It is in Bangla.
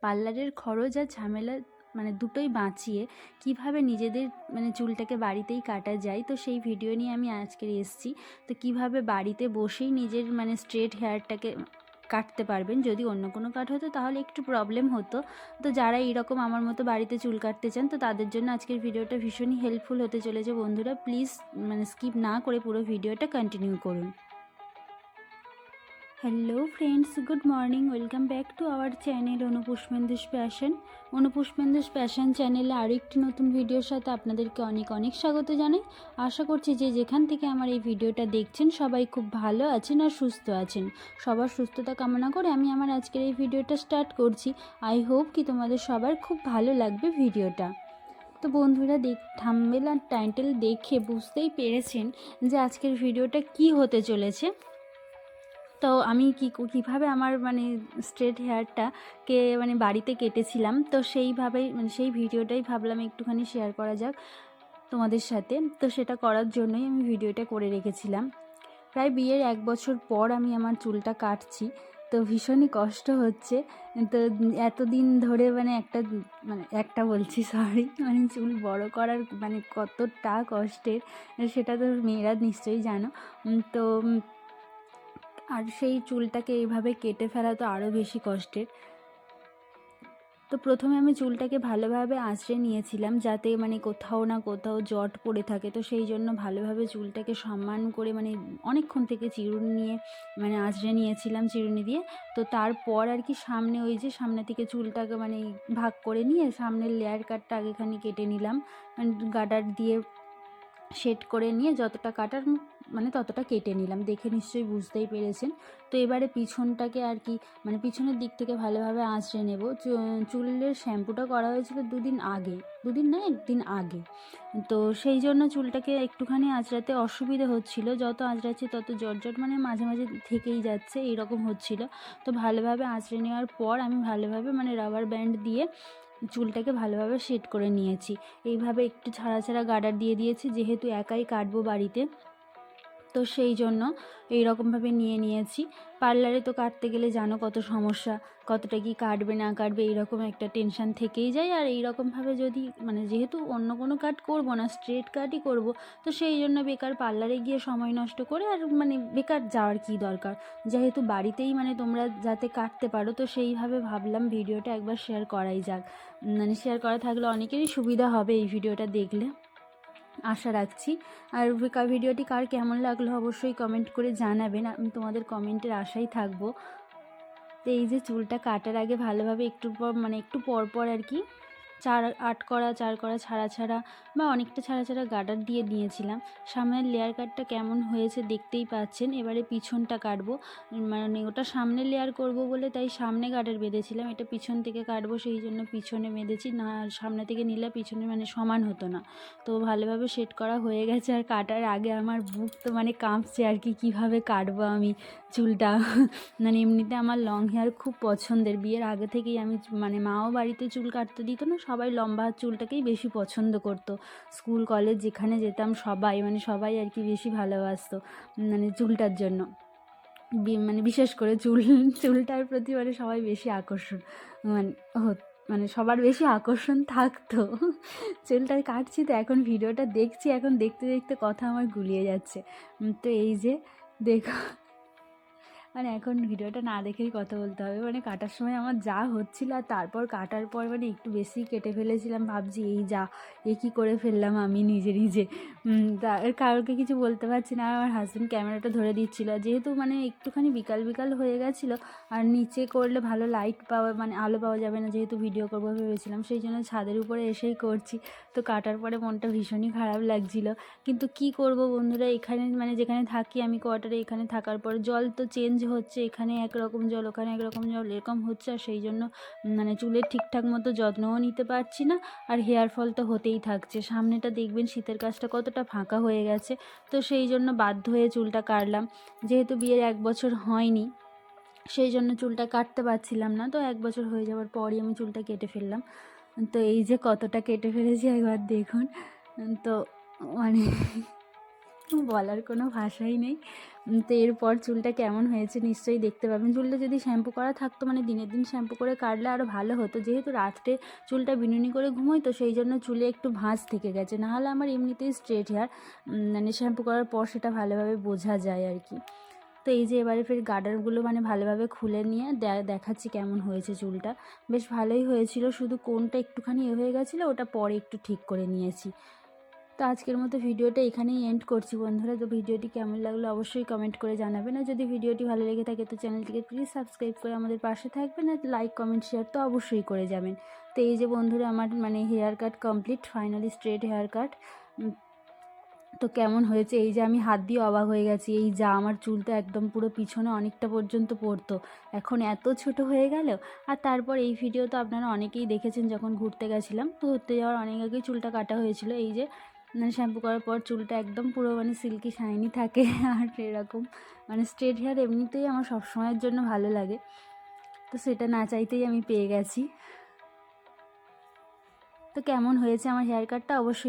পার্লারের খরচ আর ঝামেলা মানে দুটোই বাঁচিয়ে কিভাবে নিজেদের মানে চুলটাকে বাড়িতেই কাটা যায়, তো সেই ভিডিও নিয়ে আমি আজকে এসেছি। তো কিভাবে বাড়িতে বসেই নিজের মানে স্ট্রেট হেয়ারটাকে কাটতে পারবেন। যদি অন্য কোনো কাট হতো তাহলে একটু প্রবলেম হতো। তো যারা এইরকম আমার মতো বাড়িতে চুল কাটতে চান, তো তাদের জন্য আজকের ভিডিওটা ভীষণই হেল্পফুল হতে চলেছে। বন্ধুরা প্লিজ মানে স্কিপ না করে পুরো ভিডিওটা কন্টিনিউ করুন। Hello friends, good morning, welcome back to our channel Anupushpendu's passion. Anupushpendu's passion চ্যানেলে আরও একটি নতুন ভিডিওর সাথে আপনাদেরকে অনেক অনেক স্বাগত জানাই। আশা করছি যে যেখান থেকে আমার এই ভিডিওটা দেখছেন সবাই খুব ভালো আছেন আর সুস্থ আছেন। সবার সুস্থতা কামনা করে আমি আমার আজকের এই ভিডিওটা স্টার্ট করছি। আই হোপ কি তোমাদের সবার খুব ভালো লাগবে ভিডিওটা। তো বন্ধুরা থাম্বনেল আর টাইটেল দেখে বুঝতেই পেরেছেন যে আজকের ভিডিওটা কি হতে চলেছে। তো আমি কীভাবে আমার মানে স্ট্রেট হেয়ারটাকে মানে বাড়িতে কেটেছিলাম, তো সেইভাবেই মানে সেই ভিডিওটাই ভাবলাম একটুখানি শেয়ার করা যাক তোমাদের সাথে। তো সেটা করার জন্যই আমি ভিডিওটা করে রেখেছিলাম। প্রায় বিয়ের 1 বছর পর আমি আমার চুলটা কাটছি, তো ভীষণই কষ্ট হচ্ছে। তো এতদিন ধরে মানে একটা বলছি সরি, মানে চুল বড় করার মানে কতটা কষ্টের সেটা তো মেয়েরা নিশ্চয়ই জানো। তো আর সেই চুলটাকে এইভাবে কেটে ফেলা তো আরও বেশি কষ্টের। তো প্রথমে আমি চুলটাকে ভালোভাবে আঁচড়ে নিয়েছিলাম, যাতে মানে কোথাও না কোথাও জট পড়ে থাকে। তো সেই জন্য ভালোভাবে চুলটাকে সম্মান করে মানে অনেকক্ষণ থেকে চিরুনি নিয়ে মানে আঁচড়ে নিয়েছিলাম চিরুনি দিয়ে। তো তারপর আর কি সামনে ওই যে সামনে থেকে চুলটাকে মানে ভাগ করে নিয়ে সামনের লেয়ার কাটটা আগেখানি কেটে নিলাম, গার্ডার দিয়ে সেট করে নিয়ে যতটা কাটার মানে ততটা কেটে নিলাম। দেখে নিশ্চয়ই বুঝতেই পেরেছেন। তো এবারে পিছনটাকে আর কি মানে পিছনের দিক থেকে ভালোভাবে আঁচড়ে নেব। চুলের শ্যাম্পুটা করা হয়েছিল 2 দিন আগে, 2 দিন না 1 দিন আগে। তো সেই জন্য চুলটাকে একটুখানি আঁচড়াতে অসুবিধে হচ্ছিল। যত আঁচড়াচ্ছি তত জট মানে মাঝে মাঝে থেকেই যাচ্ছে, এইরকম হচ্ছিল। তো ভালোভাবে আঁচড়ে নেওয়ার পর আমি ভালোভাবে মানে রাবার ব্যান্ড দিয়ে চুলটাকে ভালোভাবে সেট করে নিয়েছি। এইভাবে একটু ছাড়া ছাড়া গার্ডার দিয়ে দিয়েছি, যেহেতু একাই কাটবো বাড়িতে, তো সেই জন্য এইরকমভাবে নিয়েছি। পার্লারে তো কাটতে গেলে জানো কত সমস্যা, কতটা কি কাটবে না কাটবে এইরকম একটা টেনশান থেকেই যায়। আর এইরকমভাবে যদি মানে যেহেতু অন্য কোনো কাট করব না, স্ট্রেট কাটই করব, তো সেই জন্য বেকার পার্লারে গিয়ে সময় নষ্ট করে আর মানে বেকার যাওয়ার কী দরকার, যেহেতু বাড়িতেই মানে তোমরা যাতে কাটতে পারো। তো সেইভাবে ভাবলাম ভিডিওটা একবার শেয়ার করাই যাক, মানে শেয়ার করা থাকলে অনেকেরই সুবিধা হবে এই ভিডিওটা দেখলে, আশা রাখছি। আর ভিডিওটি কার কেমন লাগলো অবশ্যই কমেন্ট করে জানাবেন, আমি তোমাদের কমেন্টের আশাই থাকবো। তো এই যে চুলটা কাটার আগে ভালোভাবে একটু পর পর আর কি 4 করা ছাড়া ছাড়া বা অনেকটা ছাড়া ছাড়া গার্ডার দিয়ে নিয়েছিলাম। সামনের লেয়ার কাটটা কেমন হয়েছে দেখতেই পাচ্ছেন। এবারে পিছনটা কাটবো, মানে ওটা সামনে লেয়ার করব বলে তাই সামনে গার্ডার বেঁধেছিলাম, এটা পিছন থেকে কাটবো সেই জন্য পিছনে বেঁধেছি, না সামনে থেকে নিলে পিছনে মানে সমান হতো না। তো ভালোভাবে সেট করা হয়ে গেছে। আর কাটার আগে আমার বুক তো মানে কাঁপছে আর কি, কীভাবে কাটবো আমি চুলটা। মানে এমনিতে আমার লং হেয়ার খুব পছন্দের, বিয়ের আগে থেকেই আমি মানে মাও বাড়িতে চুল কাটতে দিত না, সবাই লম্বা চুলটাকেই বেশি পছন্দ করতো। স্কুল কলেজ যেখানে যেতাম সবাই আর কি বেশি ভালোবাসতো মানে চুলটার জন্য, মানে বিশেষ করে চুলটার প্রতি মানে সবাই বেশি আকর্ষণ মানে মানে সবার বেশি আকর্ষণ থাকতো। চুলটা কাটছি তো এখন ভিডিওটা দেখছি, এখন দেখতে দেখতে কথা আমার গুলিয়ে যাচ্ছে। তো এই যে দেখো, মানে এখন ভিডিওটা না দেখেই কথা বলতে হবে। মানে কাটার সময় আমার যা হচ্ছিল, আর তারপর কাটার পর মানে একটু বেশি কেটে ফেলেছিলাম, ভাবছি এ কী করে ফেললাম আমি নিজেরই যে। কারোকে কিছু বলতে পারছি না। আমার হাজব্যান্ড ক্যামেরাটা ধরে দিচ্ছিল, যেহেতু মানে একটুখানি বিকাল বিকাল হয়ে গেছিলো, আর নিচে করলে ভালো লাইট পাওয়া মানে আলো পাওয়া যাবে না, যেহেতু ভিডিও করবো ভেবেছিলাম, সেই জন্য ছাদের উপরে এসেই করছি। তো কাটার পরে মনটা ভীষণই খারাপ লাগছিল, কিন্তু কি করব বন্ধুরা, এখানে মানে যেখানে থাকি আমি কোয়ার্টারে, এখানে থাকার পর জল তো চেঞ্জ হচ্ছে, এখানে একরকম জল ওখানে একরকম জল এরকম হচ্ছে, আর সেই জন্য মানে চুলের ঠিকঠাক মতো যত্নও নিতে পারছি না, আর হেয়ার ফল তো হতেই থাকছে। সামনেটা দেখবেন শীতের কাজটা কতটা ফাঁকা হয়ে গেছে। তো সেই জন্য বাধ্য হয়ে চুলটা কাটলাম, যেহেতু বিয়ের 1 বছর হয়নি সেই জন্য চুলটা কাটতে পারছিলাম না। তো 1 বছর হয়ে যাওয়ার পরই আমি চুলটা কেটে ফেললাম। তো এই যে কতটা কেটে ফেলেছি একবার দেখুন। তো মানে বলার কোনো ভাষাই নেই। তো এরপর চুলটা কেমন হয়েছে নিশ্চয়ই দেখতে পাবেন। চুলটা যদি শ্যাম্পু করা থাকতো মানে দিনের দিন শ্যাম্পু করে কাটলে আরও ভালো হতো, যেহেতু রাত্রে চুলটা বিনুনি করে ঘুমোই তো সেই জন্য চুলে একটু ভাঁজ থেকে গেছে, নাহলে আমার এমনিতেই স্ট্রেট হেয়ার, মানে শ্যাম্পু করার পর সেটা ভালোভাবে বোঝা যায় আর কি। তো এই যে এবারে ফের গার্ডারগুলো মানে ভালোভাবে খুলে নিয়ে দেখাচ্ছি কেমন হয়েছে চুলটা। বেশ ভালোই হয়েছিল, শুধু কোনটা একটুখানি হয়ে গেছিলো, ওটা পরে একটু ঠিক করে নিয়েছি। তো আজকের মতো ভিডিওটা এখানেই এন্ড করছি বন্ধুরা। তো ভিডিওটি কেমন লাগলো অবশ্যই কমেন্ট করে জানাবেন, আর যদি ভিডিওটি ভালো লেগে থাকে তো চ্যানেলটিকে প্লিজ সাবস্ক্রাইব করে আমাদের পাশে থাকবেন, আর লাইক কমেন্ট শেয়ার তো অবশ্যই করে যাবেন। তো এই যে বন্ধুরা আমার মানে haircut complete, finally straight haircut. তো কেমন হয়েছে, এই যে আমি হাত দিয়ে অবাক হয়ে গেছি, এই যা আমার চুল তো একদম পুরো পিছনে অনেকটা পর্যন্ত পড়তো, এখন এত ছোট হয়ে গেল। আর তারপর এই ভিডিও তো আপনারা অনেকেই দেখেছেন, যখন ঘুরতে গেছিলাম, তো ঘুরতে যাওয়ার অনেক আগেই চুলটা কাটা হয়েছিল। এই যে মানে শ্যাম্পু করার পর চুলটা একদম পুরো মানে সিল্কি শাইনি থাকে। আর এরকম মানে স্ট্রেট হেয়ার এমনিতেই আমার সবসময়ের জন্য ভালো লাগে, তো সেটা না চাইতেই আমি পেয়ে গেছি। তো কেমন হয়েছে আমার হেয়ার কাটটা অবশ্যই